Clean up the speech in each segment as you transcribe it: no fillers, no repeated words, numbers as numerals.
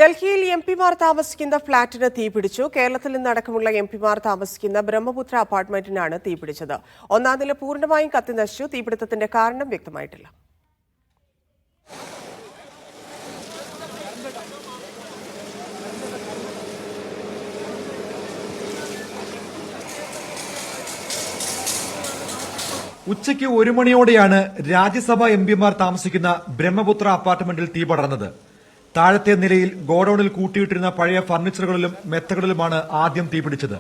ഡൽഹിയിൽ എംപിമാർ താമസിക്കുന്ന ഫ്ളാറ്റിന് തീപിടിച്ചു. കേരളത്തിൽ നിന്നടക്കമുള്ള എംപിമാർ താമസിക്കുന്ന ബ്രഹ്മപുത്ര അപ്പാർട്ട്മെന്റിനാണ് തീപിടിച്ചത്. ഒന്നാം നില പൂർണ്ണമായും കത്തിനശിച്ചു. തീപിടുത്തത്തിന്റെ കാരണം വ്യക്തമായിട്ടില്ല. ഉച്ചയ്ക്ക് 1 മണിയോടെയാണ് രാജ്യസഭാ എംപിമാർ താമസിക്കുന്ന ബ്രഹ്മപുത്ര അപ്പാർട്ട്മെന്റിൽ തീ പടർന്നത്. താഴത്തെ നിലയിൽ ഗോഡൌണിൽ കൂട്ടിയിട്ടിരുന്ന പഴയ ഫർണിച്ചറുകളിലും മെത്തകളിലുമാണ് ആദ്യം തീപിടിച്ചത്.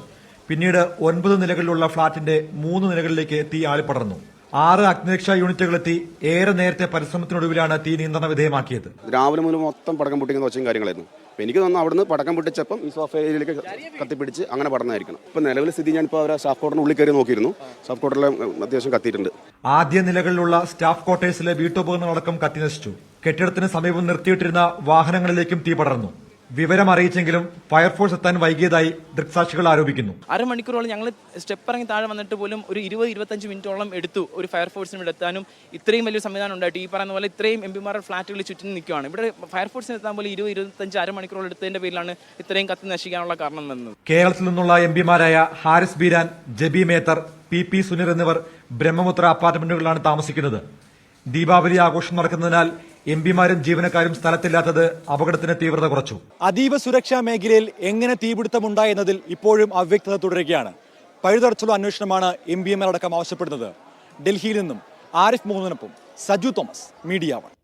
പിന്നീട് 9 നിലകളിലുള്ള ഫ്ളാറ്റിന്റെ 3 നിലകളിലേക്ക് തീ ആളിപ്പടർന്നു. 6 അഗ്നിരക്ഷാ യൂണിറ്റുകളെത്തി ഏറെ നേരത്തെ പരിശ്രമത്തിനൊടുവിലാണ് തീ നിയന്ത്രണ വിധേയമാക്കിയത്. രാവിലെ മുതൽ മൊത്തം പടക്കം പൊട്ടിക്കുന്ന ഒച്ചയും കാര്യങ്ങളായിരുന്നു. എനിക്ക് തോന്നുന്നു അവിടുന്ന് പടക്കം പൊട്ടിച്ചപ്പം ഈ സോഫയിലേക്ക് കത്തിപ്പിടിച്ച് അങ്ങനെ പടർന്നായിരിക്കണം. ഇപ്പൊ നിലവിലെ സ്ഥിതി ഞാനിപ്പോൾ അവരെ സ്റ്റാഫ് ക്വാർട്ടറിന് ഉള്ളിൽ കയറി നോക്കിയിരുന്നു. സ്റ്റാഫ് ക്വാർട്ടറിലെ അത്യാവശ്യം കത്തിയിട്ടുണ്ട്. ആദ്യ നിലകളിലുള്ള സ്റ്റാഫ് ക്വാർട്ടേഴ്സിലെ വീട്ടുപകരണങ്ങളടക്കം കത്തിനശിച്ചു. കെട്ടിടത്തിന് സമീപം നിർത്തിയിട്ടിരുന്ന വാഹനങ്ങളിലേക്കും തീ പടർന്നു. വിവരം അറിയിച്ചെങ്കിലും ഫയർഫോഴ്സ് എത്താൻ വൈകിയതായി ദൃക്സാക്ഷികൾ ആരോപിക്കുന്നു. അരമണിക്കൂറോളം ഞങ്ങൾ സ്റ്റെപ്പ് ഇറങ്ങി താഴെ വന്നിട്ട് പോലും ഒരു 20-25 മിനിറ്റോളം എടുത്തു ഒരു ഫയർഫോഴ്സിന് ഇവിടെ എത്താനും. ഇത്രയും വലിയ സംവിധാനം ഉണ്ടായിട്ട് ഈ പറയുന്ന പോലെ ഇത്രയും എംപിമാരുടെ ഫ്ളാറ്റുകളിൽ ചുറ്റും നിൽക്കുകയാണ്. ഇവിടെ ഫയർഫോഴ്സിന് എത്താൻ പോലും 20-25 അരമണിക്കൂറോളം എടുത്തതിന്റെ പേരിലാണ് ഇത്രയും കത്തി നശിക്കാനുള്ള കാരണം വന്നത്. കേരളത്തിൽ നിന്നുള്ള എംപിമാരായ ഹാരിസ് ബീരാൻ, ജബി മേത്തർ, പി സുനിർ എന്നിവർ ബ്രഹ്മപുത്ര അപ്പാർട്ട്മെന്റുകളിലാണ് താമസിക്കുന്നത്. ദീപാവലി ആഘോഷം നടക്കുന്നതിനാൽ എംപിമാരും ജീവനക്കാരും സ്ഥലത്തില്ലാത്തത് അപകടത്തിന് തീവ്രത കുറച്ചു. അതീവ സുരക്ഷാ മേഖലയിൽ എങ്ങനെ തീപിടുത്തമുണ്ടായെന്നതിൽ ഇപ്പോഴും അവ്യക്തത തുടരുകയാണ്. പഴുതടച്ചുള്ള അന്വേഷണമാണ് എംപിമാരടക്കം ആവശ്യപ്പെടുന്നത്. ഡൽഹിയിൽ നിന്നും ആരിഫ് മുഹമ്മദിനൊപ്പം സജു തോമസ്, മീഡിയ 1.